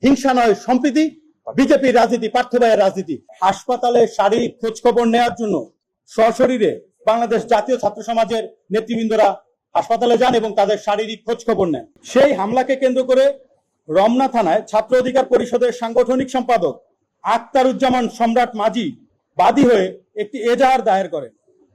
হিংসা নয় সম্প্রীতি, বিজেপির রাজনীতি পার্থ ভাইয়ের রাজনীতি। হাসপাতালে শারীরিক খোঁজ খবর নেওয়ার জন্য সশরীরে বাংলাদেশ জাতীয় ছাত্র সমাজের নেতৃবৃন্দরা হাসপাতালে যান এবং তাদের শারীরিক খোঁজ খবর নেন। সেই হামলাকে কেন্দ্র করে রমনা থানায় ছাত্র অধিকার পরিষদের সাংগঠনিক সম্পাদক আখতারুজ্জামান সম্রাট মাঝি বাদী হয়ে একটি এজাহার দায়ের করেন।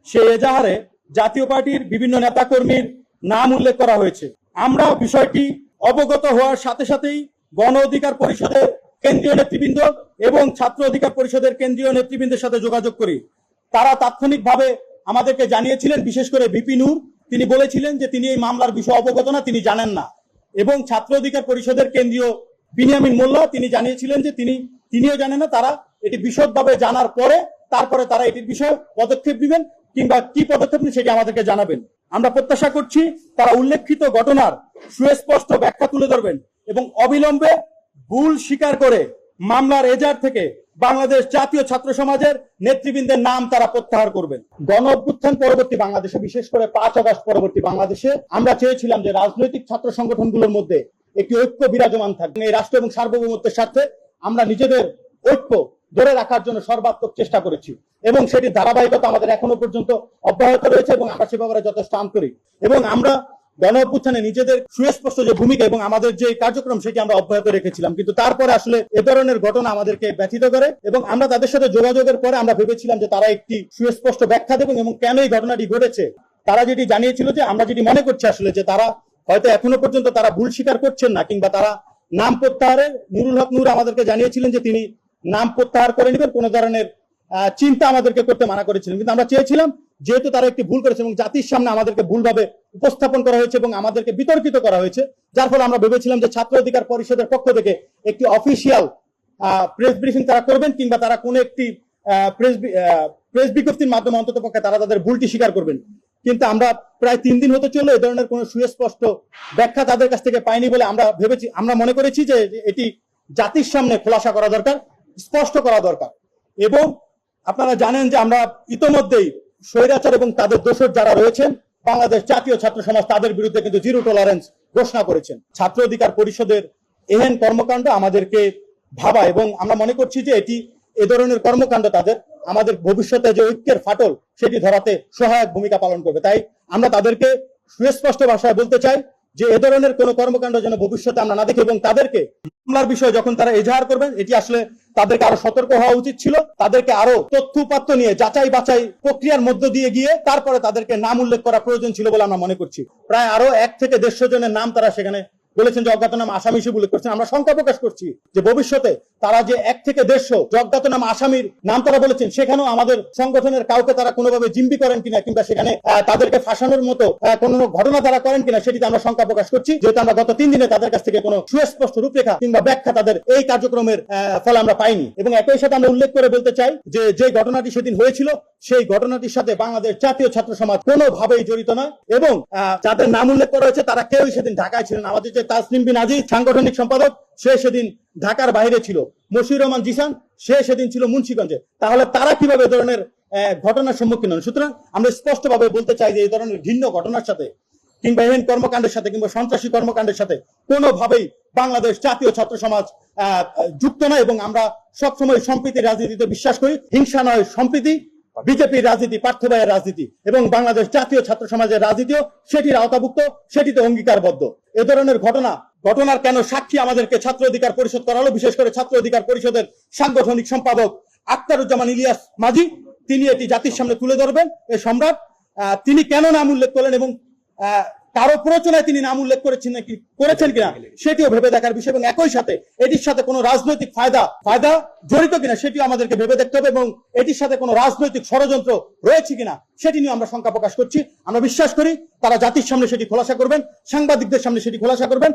সেই এজাহারে জাতীয় পার্টির বিভিন্ন নেতাকর্মীর নাম উল্লেখ করা হয়েছে। আমরা বিষয়টি অবগত হওয়ার সাথে সাথেই গণ অধিকার পরিষদের কেন্দ্রীয় নেতৃবৃন্দ এবং ছাত্র অধিকার পরিষদের কেন্দ্রীয় নেতৃবৃন্দের সাথে যোগাযোগ করি। তারা তাৎক্ষণিকভাবে আমাদেরকে জানিয়েছিলেন, বিশেষ করে ভিপি নূর, তিনি বলেছিলেন যে তিনি এই মামলার বিষয়ে অবগত না, তিনি জানেন না। এবং ছাত্র অধিকার পরিষদের কেন্দ্রীয় বিনিয়ামিন মোল্লা তিনি জানিয়েছিলেন যে তিনিও জানেন না। তারা এটি বিশদভাবে জানার পরে তারপরে তারা এটির বিষয়ে পদক্ষেপ দিবেন কিংবা কি পদক্ষেপ নেবেন সেটি আমাদেরকে জানাবেন। আমরা প্রত্যাশা করছি তারা উল্লেখিত ঘটনার সুস্পষ্ট ব্যাখ্যা তুলে ধরবেন এবং অবিলম্বে ভুল স্বীকার করে মামলার এজাহার থেকে বাংলাদেশ জাতীয় ছাত্র সমাজের নেতৃবৃন্দের নাম তারা প্রত্যাহার করবেন। গণ অভ্যুত্থান পরবর্তী বাংলাদেশে, বিশেষ করে 5 আগস্ট পরবর্তী বাংলাদেশে আমরা চেয়েছিলাম যে রাজনৈতিক ছাত্র সংগঠনগুলোর মধ্যে একটি ঐক্য বিরাজমান থাকবে। এই রাষ্ট্র এবং সার্বভৌমত্বের স্বার্থে আমরা নিজেদের ঐক্য ধরে রাখার জন্য সর্বাত্মক চেষ্টা করেছি এবং সেটির ধারাবাহিকতা আমাদের এখনো পর্যন্ত অব্যাহত রয়েছে এবং আমরা সে ব্যাপারে যথেষ্ট আন্তরিক। এবং আমরা গণ অভ্যুত্থানে নিজেদের সুস্পষ্ট যে ভূমিকা এবং আমাদের যে কার্যক্রম সেটি আমরা অব্যাহত রেখেছিলাম, কিন্তু তারপরে আসলে এ ধরনের ঘটনা আমাদেরকে ব্যথিত করে এবং আমরা তাদের সাথে যোগাযোগের পরে আমরা ভেবেছিলাম যে তারা একটি সুস্পষ্ট ব্যাখ্যা দেবেন এবং কেন এই ঘটনাটি ঘটেছে। তারা যেটি জানিয়েছিল যে আমরা যেটি মনে করছি আসলে যে তারা হয়তো এখনো পর্যন্ত তারা ভুল স্বীকার করছেন না কিংবা তারা নাম প্রত্যাহারে, নুরুল হক নূর আমাদেরকে জানিয়েছিলেন যে তিনি নাম প্রত্যাহার করে নেবেন, কোন ধরনের চিন্তা আমাদেরকে করতে মানা করেছিলেন। কিন্তু আমরা চেয়েছিলাম যেহেতু তারা একটি ভুল করেছে এবং জাতির সামনে আমাদেরকে ভুলভাবে উপস্থাপন করা হয়েছে এবং আমাদেরকে বিতর্কিত করা হয়েছে, যার ফলে আমরা ভেবেছিলাম যে ছাত্র অধিকার পরিষদের পক্ষ থেকে একটি অফিসিয়াল প্রেস ব্রিফিং তারা করবেন কিংবা তারা কোনো একটি প্রেস বিজ্ঞপ্তির মাধ্যমে অন্তত পক্ষে তারা তাদের ভুলটি স্বীকার করবেন। কিন্তু আমরা প্রায় 3 দিন হতে চললো এ ধরনের কোনো সুস্পষ্ট ব্যাখ্যা তাদের কাছ থেকে পাইনি বলে আমরা মনে করেছি যে এটি জাতির সামনে খোলাসা করা দরকার, স্পষ্ট করা দরকার। এবং আপনারা জানেন যে আমরা ইতোমধ্যেই স্বৈরাচার এবং তাদের দোসর যারা রয়েছেন বাংলাদেশ জাতীয় ছাত্র সমাজ তাদের বিরুদ্ধে কিন্তু জিরো টলারেন্স ঘোষণা করেছেন। ছাত্র অধিকার পরিষদের এহেন কর্মকাণ্ড আমাদেরকে ভাবা এবং আমরা মনে করছি যে এ ধরনের কর্মকাণ্ড তাদের আমাদের ভবিষ্যতে যে ঐক্যের ফাটল সেটি ধরাতে সহায়ক ভূমিকা পালন করবে। তাই আমরা তাদেরকে সুস্পষ্ট ভাষায় বলতে চাই যে এ ধরনের কোন কর্মকাণ্ড যেন ভবিষ্যতে আমরা না দেখি এবং তাদেরকে মামলার বিষয়ে যখন তারা এজাহার করবেন এটি আসলে তাদেরকে আরো সতর্ক হওয়া উচিত ছিল। তাদেরকে আরো তথ্য উপাত্ত নিয়ে যাচাই বাছাই প্রক্রিয়ার মধ্য দিয়ে গিয়ে তারপরে তাদেরকে নাম উল্লেখ করা প্রয়োজন ছিল বলে আমরা মনে করছি। প্রায় আরো 1 থেকে 150 জনের নাম তারা সেখানে বলেছেন যে অজ্ঞাতনাম আসামি হিসেবে উল্লেখ করছেন। আমরা শঙ্কা প্রকাশ করছি যে ভবিষ্যতে তারা যে 1 থেকে 150 অজ্ঞাতনাম আসামির নাম তারা বলেছেন সেখানেও আমাদের সংগঠনের কাউকে তারা কোনোভাবে জিম্মি করেন কিনা কিংবা সেখানে তাদেরকে ফাঁসানোর মতো কোনো ঘটনা তারা করেন কিনা সেটিতে আমরা শঙ্কা প্রকাশ করছি, যেহেতু আমরা গত 3 দিনে তাদের কাছ থেকে কোনো সুস্পষ্ট রূপরেখা কিংবা ব্যাখ্যা তাদের এই কার্যক্রমের ফলে আমরা পাইনি। এবং একই সাথে আমরা উল্লেখ করে বলতে চাই যে ঘটনাটি সেদিন হয়েছিল সেই ঘটনাটির সাথে বাংলাদেশ জাতীয় ছাত্র সমাজ কোনোভাবেই জড়িত নয় এবং যাদের নাম উল্লেখ করা হয়েছে তারা কেউই সেদিন ঢাকায় ছিলেন। আমাদের যে তাসলিম বিন আজিজ সাংগঠনিক সম্পাদক সে সেদিন ঢাকার বাইরে ছিল, মশিউর রহমান জিসান সে সেদিন ছিল মুন্সিগঞ্জে। তাহলে তারা কিভাবে ধরনের ঘটনার সম্মুখীন হন? সুতরাং আমরা স্পষ্টভাবে বলতে চাই যে এই ধরনের ঘৃণ্য ঘটনার সাথে কিংবা এহেন কর্মকাণ্ডের সাথে কিংবা সন্ত্রাসী কর্মকাণ্ডের সাথে কোনোভাবেই বাংলাদেশ জাতীয় ছাত্র সমাজ যুক্ত নয় এবং আমরা সবসময় সম্প্রীতির রাজনীতিতে বিশ্বাস করি। হিংসা নয় সম্প্রীতি, বিজেপির রাজনীতি পার্থ ভাইয়ের রাজনীতি এবং বাংলাদেশ জাতীয় ছাত্র সমাজের রাজনীতিও সেটির আওতাভুক্ত, সেটিতে অঙ্গীকারবদ্ধ। এ ধরনের ঘটনার কেন সাক্ষী আমাদেরকে ছাত্র অধিকার পরিষদ করালো, বিশেষ করে ছাত্র অধিকার পরিষদের সাংগঠনিক সম্পাদক আখতারুজ্জামান ইলিয়াস মাঝি তিনি এটি জাতির সামনে তুলে ধরবেন। এই সম্রাট তিনি কেন নাম উল্লেখ করলেন এবং কারো প্ররোচনায় তিনি নাম উল্লেখ করেছেন কিনা সেটিও ভেবে দেখার বিষয় এবং একই সাথে এটির সাথে কোনো রাজনৈতিক ফায়দা জড়িত কিনা সেটিও আমাদেরকে ভেবে দেখতে হবে এবং এটির সাথে কোনো রাজনৈতিক ষড়যন্ত্র রয়েছে কিনা সেটি নিয়ে আমরা শঙ্কা প্রকাশ করছি। আমরা বিশ্বাস করি তারা জাতির সামনে সেটি খোলাসা করবেন, সাংবাদিকদের সামনে সেটি খোলাসা করবেন।